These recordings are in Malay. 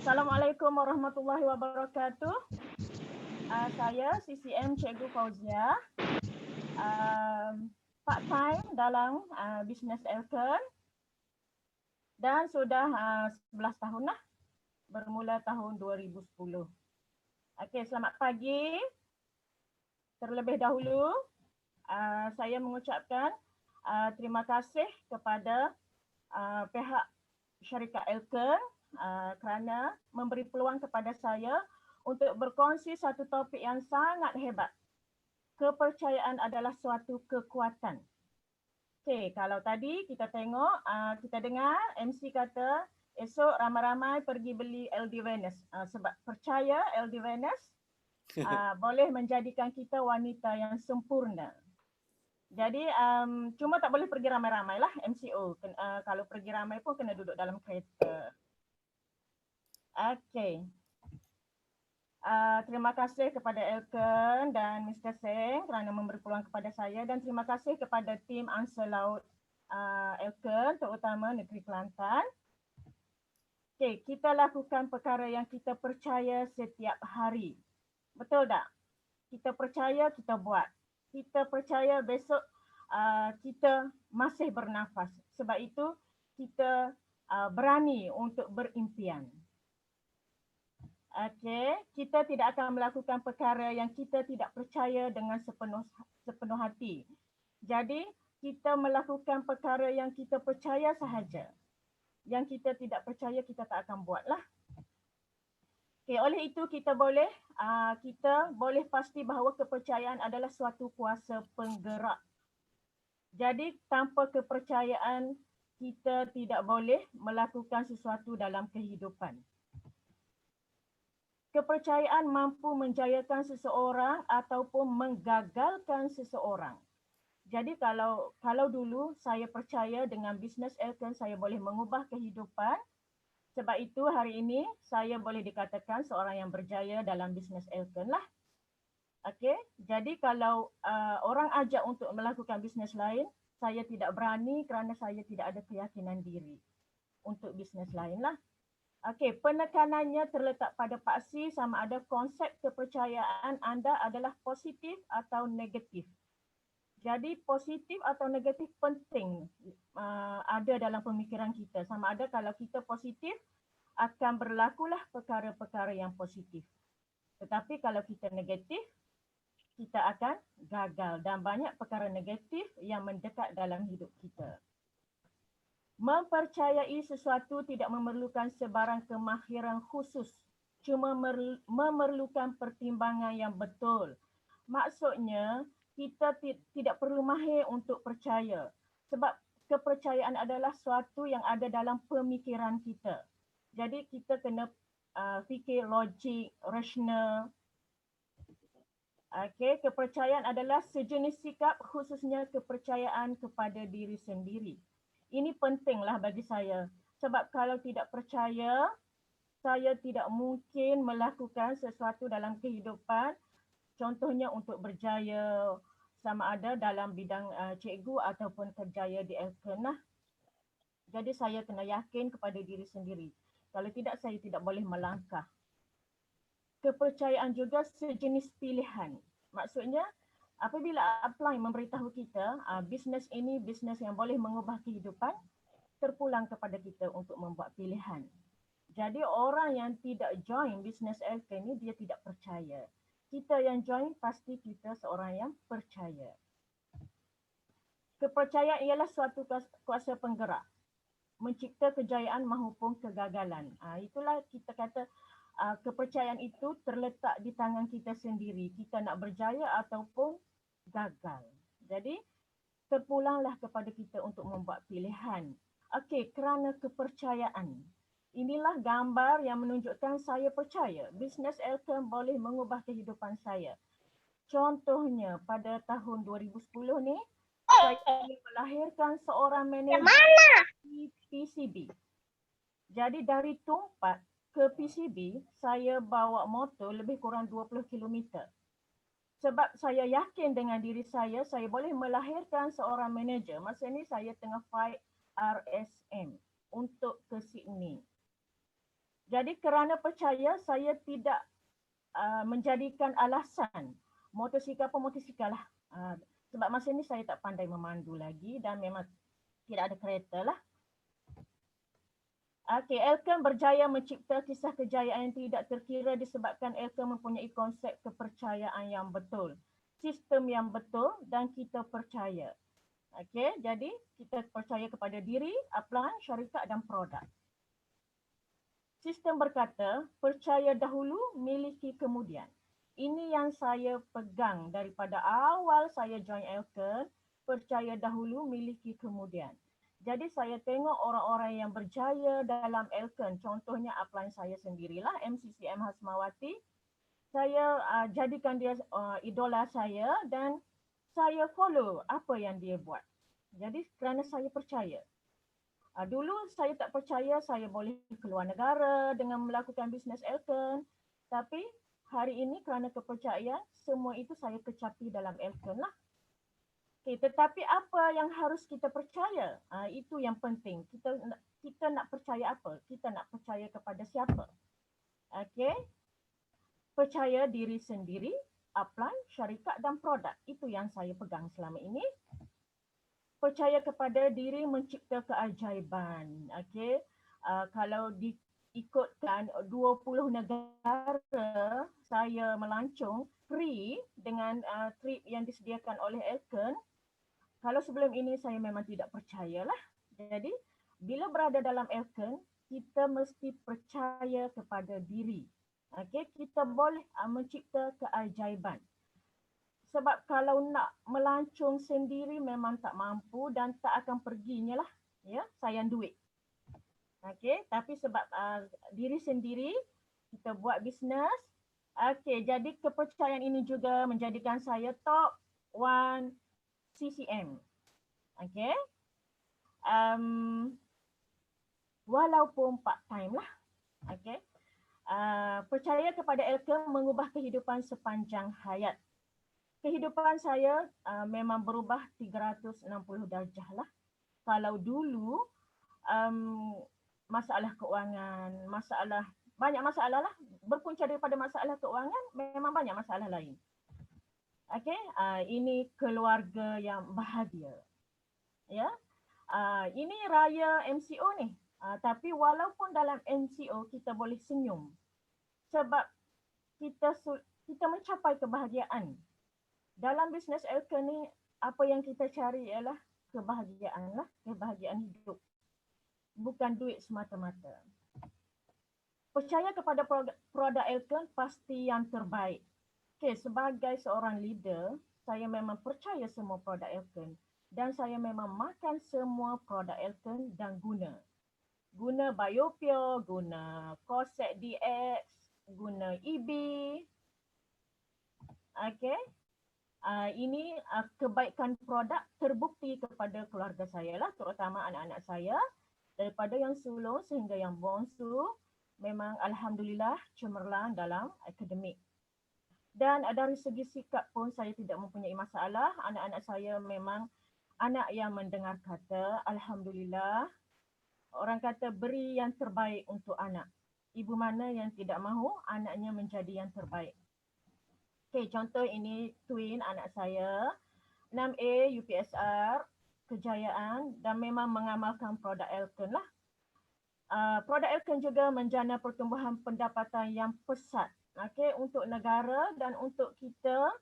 Assalamualaikum warahmatullahi wabarakatuh. Saya CCM Cikgu Fauzia, part time dalam bisnes Elkon dan sudah 11 tahun lah, bermula tahun 2010. Okey, selamat pagi. Terlebih dahulu saya mengucapkan terima kasih kepada pihak syarikat Elkon kerana memberi peluang kepada saya untuk berkongsi satu topik yang sangat hebat. Kepercayaan adalah suatu kekuatan. Okey, kalau tadi kita tengok, kita dengar MC kata esok ramai-ramai pergi beli LD Venus sebab percaya LD Venus boleh menjadikan kita wanita yang sempurna. Jadi cuma tak boleh pergi ramai-ramai lah MCO. Kalau pergi ramai pun kena duduk dalam kereta. Okey. Terima kasih kepada Elkon dan Mr. Seng kerana memberi peluang kepada saya dan terima kasih kepada tim Angsa Laut Elkon terutama Negeri Kelantan. Okey, kita lakukan perkara yang kita percaya setiap hari. Betul tak? Kita percaya, kita buat. Kita percaya besok kita masih bernafas. Sebab itu kita berani untuk berimpian. Okey, kita tidak akan melakukan perkara yang kita tidak percaya dengan sepenuh hati. Jadi, kita melakukan perkara yang kita percaya sahaja. Yang kita tidak percaya, kita tak akan buatlah. Okey, oleh itu kita boleh pasti bahawa kepercayaan adalah suatu kuasa penggerak. Jadi, tanpa kepercayaan, kita tidak boleh melakukan sesuatu dalam kehidupan. Kepercayaan mampu menjayakan seseorang ataupun menggagalkan seseorang. Jadi kalau dulu saya percaya dengan bisnes Elkon saya boleh mengubah kehidupan. Sebab itu hari ini saya boleh dikatakan seorang yang berjaya dalam bisnes Elkon lah. Okey, jadi kalau orang ajak untuk melakukan bisnes lain, saya tidak berani kerana saya tidak ada keyakinan diri untuk bisnes lain lah. Okey, penekanannya terletak pada paksi sama ada konsep kepercayaan anda adalah positif atau negatif. Jadi positif atau negatif penting ada dalam pemikiran kita. Sama ada kalau kita positif akan berlakulah perkara-perkara yang positif. Tetapi kalau kita negatif, kita akan gagal dan banyak perkara negatif yang mendekat dalam hidup kita. Mempercayai sesuatu tidak memerlukan sebarang kemahiran khusus, cuma memerlukan pertimbangan yang betul. Maksudnya, kita tidak perlu mahir untuk percaya sebab kepercayaan adalah sesuatu yang ada dalam pemikiran kita. Jadi kita kena fikir logik, rasional. Okey, kepercayaan adalah sejenis sikap khususnya kepercayaan kepada diri sendiri. Ini pentinglah bagi saya. Sebab kalau tidak percaya, saya tidak mungkin melakukan sesuatu dalam kehidupan. Contohnya untuk berjaya sama ada dalam bidang cikgu ataupun kerjaya di Elkon lah. Jadi saya kena yakin kepada diri sendiri. Kalau tidak, saya tidak boleh melangkah. Kepercayaan juga sejenis pilihan. Maksudnya, apabila upline memberitahu kita bisnes ini bisnes yang boleh mengubah kehidupan, terpulang kepada kita untuk membuat pilihan. Jadi orang yang tidak join bisnes Elkon ini dia tidak percaya. Kita yang join pasti kita seorang yang percaya. Kepercayaan ialah suatu kuasa penggerak, mencipta kejayaan maupun kegagalan. Itulah kita kata kepercayaan itu terletak di tangan kita sendiri. Kita nak berjaya ataupun gagal. Jadi terpulanglah kepada kita untuk membuat pilihan. Okey, kerana kepercayaan. Inilah gambar yang menunjukkan saya percaya bisnes Elkon boleh mengubah kehidupan saya. Contohnya pada tahun 2010 ni, saya boleh melahirkan seorang manager di PCB. Jadi dari Tumpat ke PCB, saya bawa motor lebih kurang 20 km. Sebab saya yakin dengan diri saya boleh melahirkan seorang manager. Masa ni saya tengah fight RSM untuk ke Sydney. Jadi kerana percaya, saya tidak menjadikan alasan motosikal pun motosikal lah. Sebab masa ni saya tak pandai memandu lagi dan memang tidak ada kereta lah. Okey, Elkan berjaya mencipta kisah kejayaan yang tidak terkira disebabkan Elkan mempunyai konsep kepercayaan yang betul, sistem yang betul dan kita percaya. Okey, jadi kita percaya kepada diri, upline, syarikat dan produk. Sistem berkata, percaya dahulu, miliki kemudian. Ini yang saya pegang daripada awal saya join Elkan, percaya dahulu, miliki kemudian. Jadi saya tengok orang-orang yang berjaya dalam Elkan, contohnya upline saya sendirilah, MCCM Hasmawati. Saya jadikan dia idola saya dan saya follow apa yang dia buat. Jadi kerana saya percaya. Dulu saya tak percaya saya boleh keluar negara dengan melakukan bisnes Elkan. Tapi hari ini kerana kepercayaan, semua itu saya kecapi dalam Elkan lah. Okay, tetapi apa yang harus kita percaya? Itu yang penting. Kita nak percaya apa? Kita nak percaya kepada siapa? Okay. Percaya diri sendiri, upline, syarikat dan produk. Itu yang saya pegang selama ini. Percaya kepada diri mencipta keajaiban. Okay. Kalau diikutkan 20 negara saya melancong free dengan trip yang disediakan oleh Elkan. Kalau sebelum ini saya memang tidak percayalah. Jadi bila berada dalam Elkan, kita mesti percaya kepada diri. Okay, kita boleh mencipta keajaiban. Sebab kalau nak melancong sendiri memang tak mampu dan tak akan perginya lah. Ya, sayang duit. Okay, tapi sebab diri sendiri, kita buat bisnes. Okay, jadi kepercayaan ini juga menjadikan saya top 1 CCM. Okay. Walaupun part time lah. Okay. Percaya kepada Elkan mengubah kehidupan sepanjang hayat. Kehidupan saya memang berubah 360 darjah lah. Kalau dulu masalah keuangan, banyak masalah lah. Berpunca daripada masalah keuangan, memang banyak masalah lain. Okay, ini keluarga yang bahagia. Ya, ini raya MCO ni. Tapi walaupun dalam MCO kita boleh senyum. Sebab kita mencapai kebahagiaan. Dalam bisnes Elkan ni, apa yang kita cari ialah kebahagiaan lah, kebahagiaan hidup. Bukan duit semata-mata. Percaya kepada produk Elkan pasti yang terbaik. Okay, sebagai seorang leader, saya memang percaya semua produk Elkan. Dan saya memang makan semua produk Elkan dan guna. Guna Biopure, guna Cosec DX, guna EB. Okay. Ini kebaikan produk terbukti kepada keluarga saya lah, terutama anak-anak saya. Daripada yang sulung sehingga yang bongsu, memang alhamdulillah cemerlang dalam akademik. Dan dari segi sikap pun saya tidak mempunyai masalah. Anak-anak saya memang anak yang mendengar kata, alhamdulillah. Orang kata beri yang terbaik untuk anak. Ibu mana yang tidak mahu anaknya menjadi yang terbaik. Okay, contoh ini twin anak saya, 6A UPSR, kejayaan dan memang mengamalkan produk Elkan lah. Produk Elkan juga menjana pertumbuhan pendapatan yang pesat. Okay, untuk negara dan untuk kita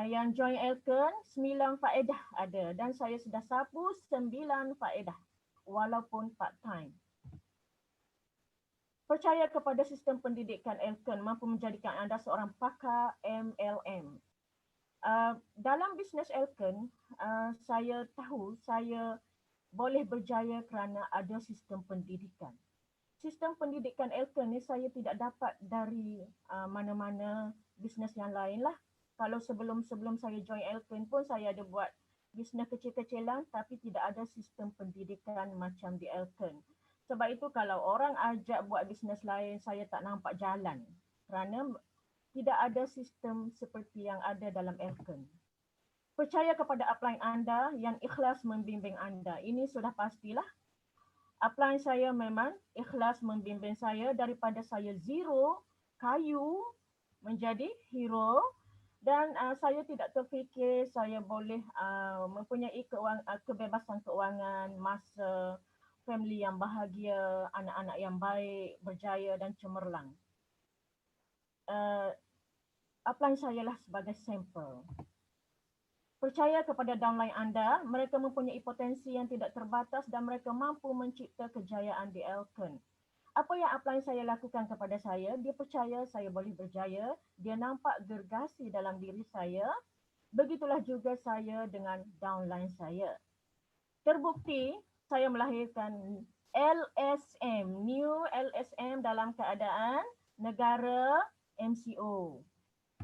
yang join Elkan, 9 faedah ada dan saya sudah sapu 9 faedah walaupun part time. Percaya kepada sistem pendidikan Elkan mampu menjadikan anda seorang pakar MLM. Dalam bisnes Elkan, saya tahu saya boleh berjaya kerana ada sistem pendidikan. Sistem pendidikan Elkan ni saya tidak dapat dari mana-mana bisnes yang lain lah. Kalau sebelum saya join Elkan pun saya ada buat bisnes kecil-kecilan tapi tidak ada sistem pendidikan macam di Elkan. Sebab itu kalau orang ajak buat bisnes lain, saya tak nampak jalan. Kerana tidak ada sistem seperti yang ada dalam Elkan. Percaya kepada upline anda yang ikhlas membimbing anda. Ini sudah pastilah. Upline saya memang ikhlas membimbing saya daripada saya zero kayu menjadi hero, dan saya tidak terfikir saya boleh mempunyai kebebasan keuangan, masa, family yang bahagia, anak-anak yang baik, berjaya dan cemerlang. Upline saya lah sebagai sampel. Percaya kepada downline anda, mereka mempunyai potensi yang tidak terbatas dan mereka mampu mencipta kejayaan di Elkon. Apa yang upline saya lakukan kepada saya, dia percaya saya boleh berjaya, dia nampak gergasi dalam diri saya, begitulah juga saya dengan downline saya. Terbukti, saya melahirkan LSM, New LSM dalam keadaan negara MCO.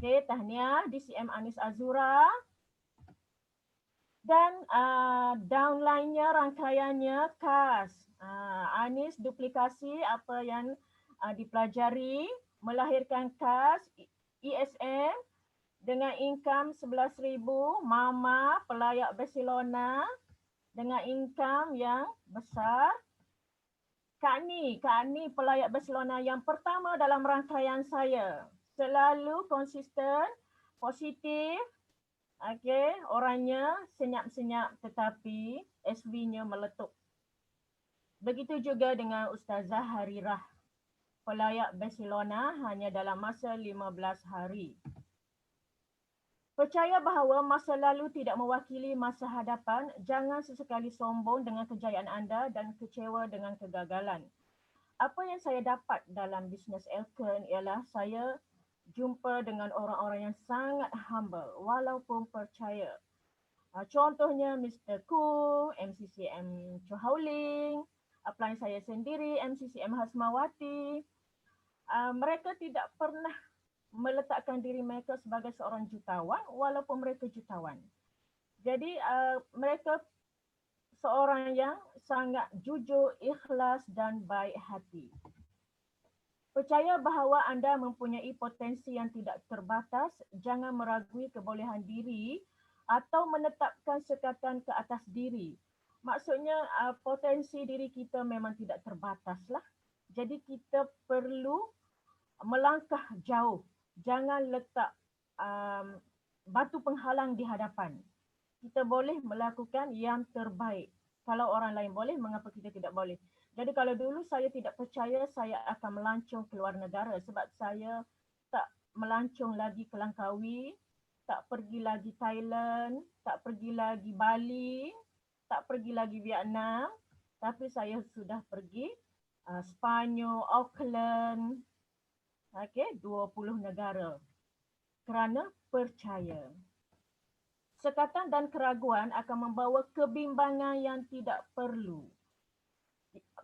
Okay, tahniah DCM Anis Azura. Dan downline-nya, rangkaiannya KAS. Anis duplikasi apa yang dipelajari, melahirkan KAS, ESM dengan income 11,000, Mama pelayak Barcelona dengan income yang besar. Kak Ni pelayak Barcelona yang pertama dalam rangkaian saya. Selalu konsisten, positif, okey, orangnya senyap-senyap tetapi SV-nya meletup. Begitu juga dengan Ustazah Harirah, pelayak Barcelona hanya dalam masa 15 hari. Percaya bahawa masa lalu tidak mewakili masa hadapan, jangan sesekali sombong dengan kejayaan anda dan kecewa dengan kegagalan. Apa yang saya dapat dalam bisnes Elkon ialah saya jumpa dengan orang-orang yang sangat humble walaupun percaya. Contohnya Mr. Koo, MCCM Chohauling, upline saya sendiri MCCM Hasmawati. Mereka tidak pernah meletakkan diri mereka sebagai seorang jutawan walaupun mereka jutawan. Jadi mereka seorang yang sangat jujur, ikhlas dan baik hati. Percaya bahawa anda mempunyai potensi yang tidak terbatas, jangan meragui kebolehan diri atau menetapkan sekatan ke atas diri. Maksudnya potensi diri kita memang tidak terbatas lah. Jadi kita perlu melangkah jauh. Jangan letak batu penghalang di hadapan. Kita boleh melakukan yang terbaik. Kalau orang lain boleh, mengapa kita tidak boleh? Jadi kalau dulu saya tidak percaya saya akan melancong ke luar negara sebab saya tak melancong lagi ke Langkawi, tak pergi lagi Thailand, tak pergi lagi Bali, tak pergi lagi Vietnam, tapi saya sudah pergi Sepanyol, Auckland, 20 negara kerana percaya. Sekatan dan keraguan akan membawa kebimbangan yang tidak perlu.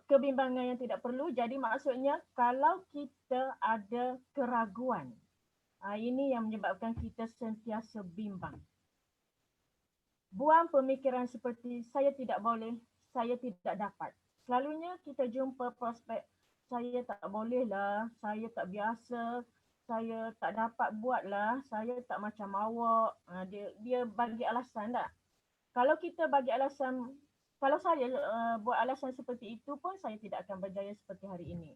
Kebimbangan yang tidak perlu, jadi maksudnya kalau kita ada keraguan, ini yang menyebabkan kita sentiasa bimbang. Buang pemikiran seperti saya tidak boleh, saya tidak dapat. Selalunya kita jumpa prospek, saya tak boleh lah, saya tak biasa, saya tak dapat buat lah, saya tak macam awak. Dia bagi alasan tak? Kalau kita bagi alasan, kalau saya buat alasan seperti itu pun saya tidak akan berjaya seperti hari ini.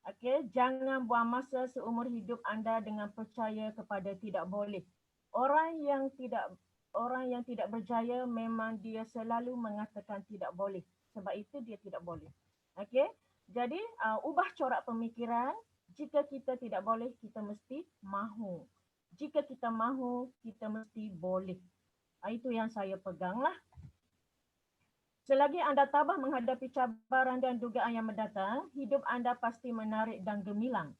Okey, jangan buang masa seumur hidup anda dengan percaya kepada tidak boleh. Orang yang tidak berjaya memang dia selalu mengatakan tidak boleh. Sebab itu dia tidak boleh. Okey? Jadi ubah corak pemikiran. Jika kita tidak boleh, kita mesti mahu. Jika kita mahu, kita mesti boleh. Itu yang saya peganglah. Selagi anda tabah menghadapi cabaran dan dugaan yang mendatang, hidup anda pasti menarik dan gemilang.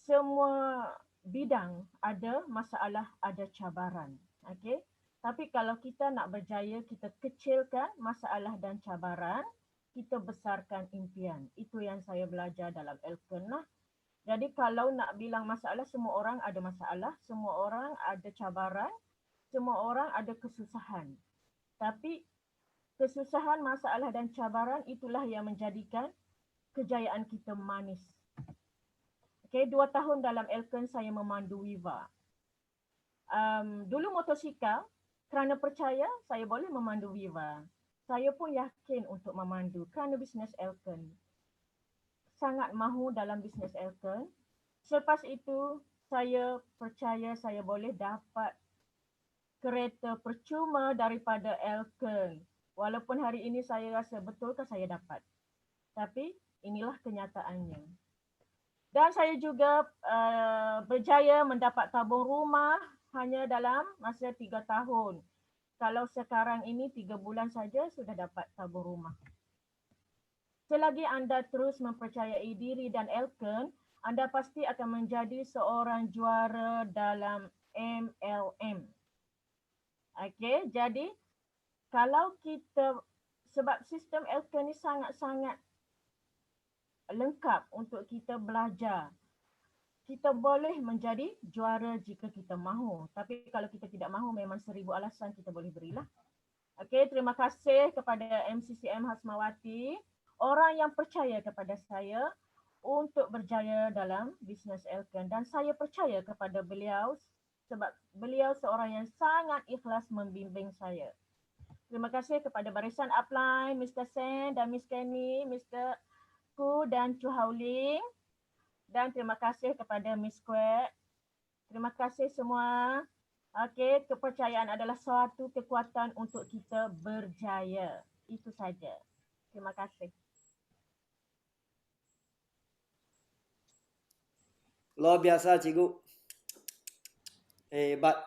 Semua bidang ada masalah, ada cabaran. Okey? Tapi kalau kita nak berjaya, kita kecilkan masalah dan cabaran, kita besarkan impian. Itu yang saya belajar dalam Elkon lah. Jadi kalau nak bilang masalah, semua orang ada masalah, semua orang ada cabaran, semua orang ada kesusahan. Tapi kesusahan, masalah dan cabaran itulah yang menjadikan kejayaan kita manis. Okay, 2 tahun dalam Elkon saya memandu Viva. Dulu motosikal, kerana percaya saya boleh memandu Viva. saya pun yakin untuk memandu kerana bisnes Elken. Sangat mahu dalam bisnes Elken. Selepas itu, saya percaya saya boleh dapat kereta percuma daripada Elken. Walaupun hari ini saya rasa betulkah saya dapat. Tapi inilah kenyataannya. Dan saya juga berjaya mendapat tabung rumah hanya dalam masa 3 tahun. Kalau sekarang ini 3 bulan saja sudah dapat tabung rumah. Selagi anda terus mempercayai diri dan Elken, anda pasti akan menjadi seorang juara dalam MLM. Okey, jadi kalau kita, sebab sistem Elken ni sangat-sangat lengkap untuk kita belajar. Kita boleh menjadi juara jika kita mahu. Tapi kalau kita tidak mahu, memang 1000 alasan kita boleh berilah. Okey, terima kasih kepada MCCM Hasmawati, orang yang percaya kepada saya untuk berjaya dalam bisnes Elken. Dan saya percaya kepada beliau sebab beliau seorang yang sangat ikhlas membimbing saya. Terima kasih kepada barisan upline, Mr. Sen dan Miss Kenny, Mr. Ku dan Chu Hauling. Dan terima kasih kepada Miss Kwek. Terima kasih semua. Okey, kepercayaan adalah suatu kekuatan untuk kita berjaya. Itu saja. Terima kasih. Luar biasa cikgu. Hebat.